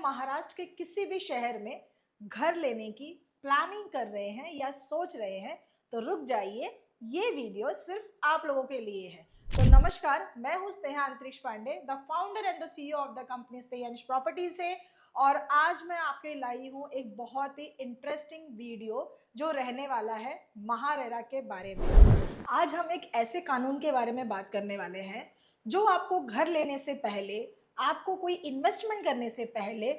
महाराष्ट्र के किसी भी शहर में घर लेने की प्लानिंग कर रहे हैं या सोच रहे हैं तो रुक जाइए, ये वीडियो सिर्फ आप लोगों के लिए है। तो नमस्कार, मैं हूं Sneha Antriksh Pandey, the founder and the CEO of the company Snehansh property से। और आज मैं आपके लाई हूं एक बहुत ही इंटरेस्टिंग वीडियो जो रहने वाला है महारेरा के बारे में। आज हम एक ऐसे कानून के बारे में बात करने वाले हैं जो आपको घर लेने से पहले, आपको कोई इन्वेस्टमेंट करने से पहले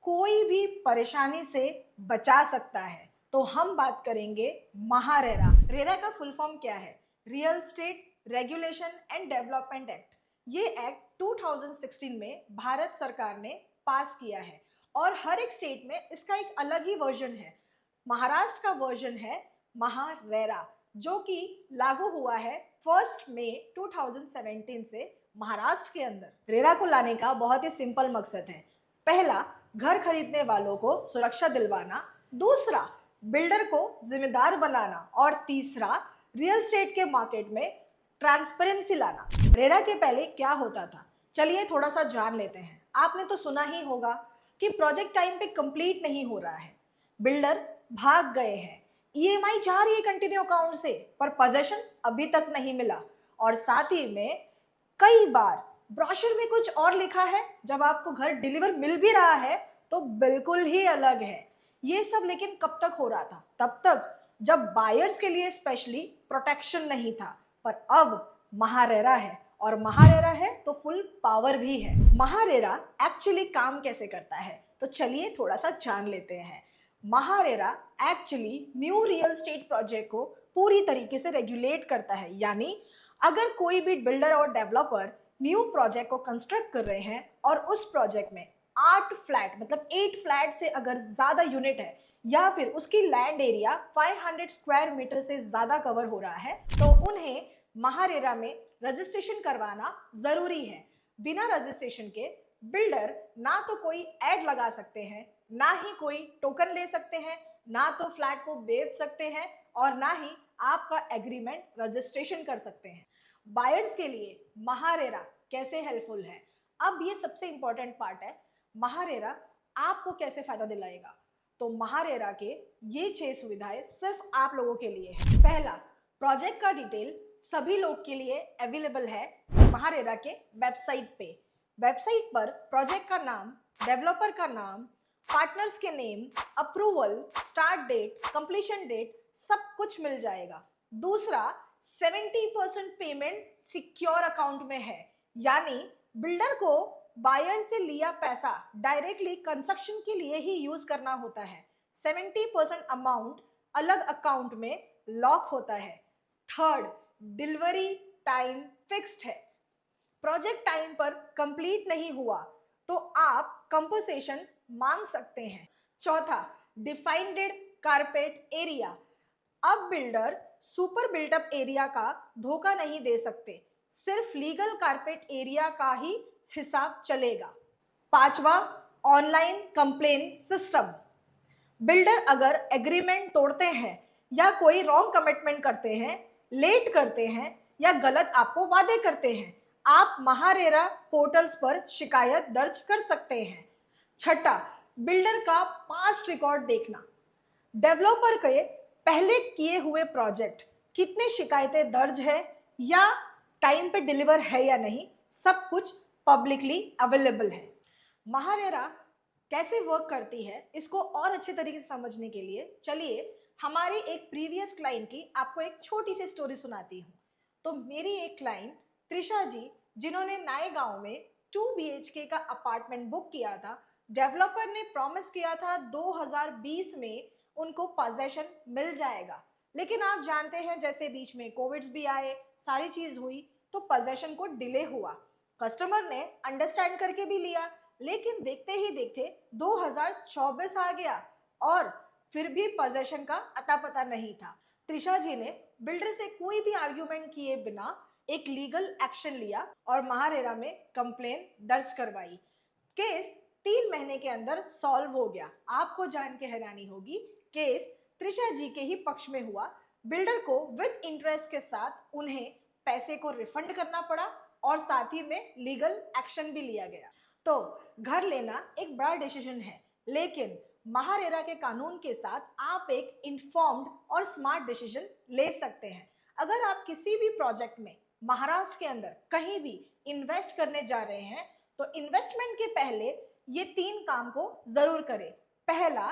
कोई भी परेशानी से बचा सकता है। तो हम बात करेंगे महारेरा। रेरा का फुल फॉर्म क्या है? Real estate regulation and development act. ये एक्ट 2016 में भारत सरकार ने पास किया है और हर एक स्टेट में इसका एक अलग ही वर्जन है। महाराष्ट्र का वर्जन है महारेरा, जो कि लागू हुआ है 1 मई 2017 से महाराष्ट्र के अंदर। रेरा को लाने का बहुत ही सिंपल मकसद है। पहला, घर खरीदने वालों को सुरक्षा दिलवाना। दूसरा, बिल्डर को जिम्मेदार बनाना। और तीसरा, रियल एस्टेट के मार्केट में ट्रांसपेरेंसी लाना। रेरा के पहले क्या होता था, चलिए थोड़ा सा जान लेते हैं। आपने तो सुना ही होगा कि प्रोजेक्ट टाइम पे कंप्लीट नहीं हो रहा है, बिल्डर भाग गए हैं, ईएमआई जा रही है कंटिन्यू अकाउंट से, पर पोजेशन अभी तक नहीं मिला। और साथ ही में कई बार ब्रोशर में कुछ और लिखा है, जब आपको घर डिलीवर मिल भी रहा है तो बिल्कुल ही अलग है। ये सब लेकिन कब तक हो रहा था? तब तक जब बायर्स के लिए स्पेशली प्रोटेक्शन नहीं था। पर अब महारेरा है, और महारेरा है तो फुल पावर भी है। महारेरा एक्चुअली काम कैसे करता है, तो चलिए थोड़ा सा जान लेते हैं। MahaRERA actually nu real estate project को पूरी तरीके से रेगुलेट करता है। यानी अगर कोई भी बिल्डर और डेवलपर न्यू प्रोजेक्ट को कंस्ट्रक्ट कर रहे हैं और उस प्रोजेक्ट में 8 फ्लैट मतलब 8 फ्लैट से अगर ज्यादा यूनिट है, या फिर उसकी लैंड एरिया 500 स्क्वायर मीटर से ज्यादा कवर हो रहा है, तो उन्हें महारेरा में रजिस्ट्रेशन करवाना जरूरी है। बिना रजिस्ट्रेशन के बिल्डर ना तो कोई एड लगा सकते हैं, ना ही कोई टोकन ले सकते हैं, ना तो फ्लैट को बेच सकते हैं, और ना ही आपका एग्रीमेंट रजिस्ट्रेशन कर सकते हैं। बायर्स के लिए महारेरा कैसे हेल्पफुल है, अब ये सबसे इंपॉर्टेंट पार्ट है। महारेरा आपको कैसे फायदा दिलाएगा? तो महारेरा के ये 6 सुविधाएं सिर्फ आप लोगों के लिए है। पहला, प्रोजेक्ट का डिटेल सभी लोग के लिए अवेलेबल है महारेरा के वेबसाइट पे। वेबसाइट पर प्रोजेक्ट का नाम, डेवलपर का नाम, पार्टनर्स के name, approval, start date, completion date, सब कुछ मिल जाएगा। दूसरा, 70% पेमेंट सिक्योर अकाउंट में है, यानी बिल्डर को बायर से लिया पैसा डायरेक्टली कंस्ट्रक्शन के लिए ही यूज करना होता है। 70% अमाउंट अलग अकाउंट में लॉक होता है। थर्ड, डिलीवरी टाइम फिक्स्ड है। प्रोजेक्ट टाइम पर कंप्लीट नहीं हुआ तो आप कंपनसेशन मांग सकते हैं। चौथा, डिफाइंड कारपेट एरिया। अब बिल्डर सुपर बिल्टअप एरिया का धोखा नहीं दे सकते, सिर्फ लीगल कारपेट एरिया का ही हिसाब चलेगा। पांचवा, ऑनलाइन कंप्लेन सिस्टम। बिल्डर अगर एग्रीमेंट तोड़ते हैं या कोई रॉन्ग कमिटमेंट करते हैं, लेट करते हैं या गलत आपको वादे करते हैं, आप महारेरा पोर्टल्स पर शिकायत दर्ज कर सकते हैं। छठा, बिल्डर का पास्ट रिकॉर्ड देखना। डेवलपर के पहले किए हुए प्रोजेक्ट कितने शिकायतें दर्ज है या टाइम पे डिलीवर है या नहीं, सब कुछ पब्लिकली अवेलेबल है। महारेरा कैसे वर्क करती है, इसको और अच्छे तरीके से समझने के लिए चलिए हमारी एक प्रीवियस क्लाइंट की आपको एक छोटी सी स्टोरी सुनाती हूँ। तो मेरी एक क्लाइंट त्रिशा जी, जिन्होंने नए गांव में 2 BHK का अपार्टमेंट बुक किया था, डेवलपर ने प्रॉमिस किया था 2020 में उनको पोजेशन मिल जाएगा। लेकिन आप जानते हैं जैसे बीच में कोविड्स भी आए, सारी चीज हुई, तो पोजेशन को डिले हुआ। कस्टमर ने अंडरस्टैंड करके भी लिया, लेकिन देखते ही देखते 2024 आ गया और फिर भी पोजेशन का अता पता नहीं था। त्रिशा जी ने बिल्डर से कोई भी आर्ग्यूमेंट किए बिना एक लीगल एक्शन लिया और महारेरा में कंप्लेन दर्ज करवाई। केस 3 महीने के अंदर सॉल्व हो गया। आपको जान के हैरानी होगी, केस त्रिशा जी के ही पक्ष में हुआ। बिल्डर को विद इंटरेस्ट के साथ उन्हें पैसे को रिफंड करना पड़ा और साथ ही में लीगल एक्शन भी लिया गया। तो घर लेना एक बड़ा डिसीजन है, लेकिन महारेरा के कानून के साथ आप एक इन्फॉर्म्ड और स्मार्ट डिसीजन ले सकते हैं। अगर आप किसी भी प्रोजेक्ट में महाराष्ट्र के अंदर कहीं भी इन्वेस्ट करने जा रहे हैं तो इन्वेस्टमेंट के पहले ये 3 काम को जरूर करें। पहला,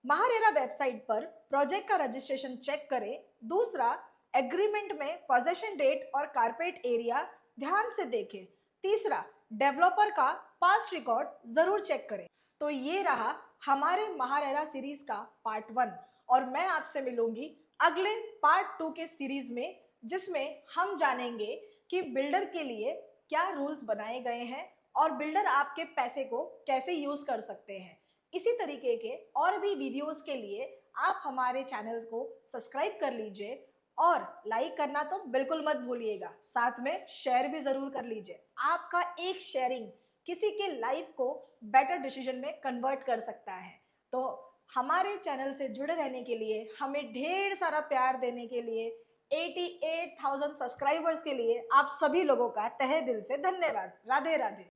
महारेरा वेबसाइट पर प्रोजेक्ट का रजिस्ट्रेशन चेक करें। दूसरा, एग्रीमेंट में पोजेशन डेट और कारपेट एरिया ध्यान से देखें। तीसरा, डेवलपर का पास्ट रिकॉर्ड जरूर चेक करें। तो ये रहा हमारे महारेरा सीरीज का पार्ट 1 और मैं आपसे मिलूंगी अगले पार्ट 2 के सीरीज में, जिसमें हम जानेंगे कि बिल्डर के लिए क्या रूल्स बनाए गए हैं और बिल्डर आपके पैसे को कैसे यूज कर सकते हैं। इसी तरीके के और भी वीडियोस के लिए आप हमारे चैनल्स को सब्सक्राइब कर लीजिए और लाइक करना तो बिल्कुल मत भूलिएगा, साथ में शेयर भी जरूर कर लीजिए। आपका एक शेयरिंग किसी के लाइफ को बेटर डिसीजन में कन्वर्ट कर सकता है। तो हमारे चैनल से जुड़े रहने के लिए, हमें ढेर सारा प्यार देने के लिए, 88,000 सब्सक्राइबर्स के लिए आप सभी लोगों का तहे दिल से धन्यवाद। राधे राधे।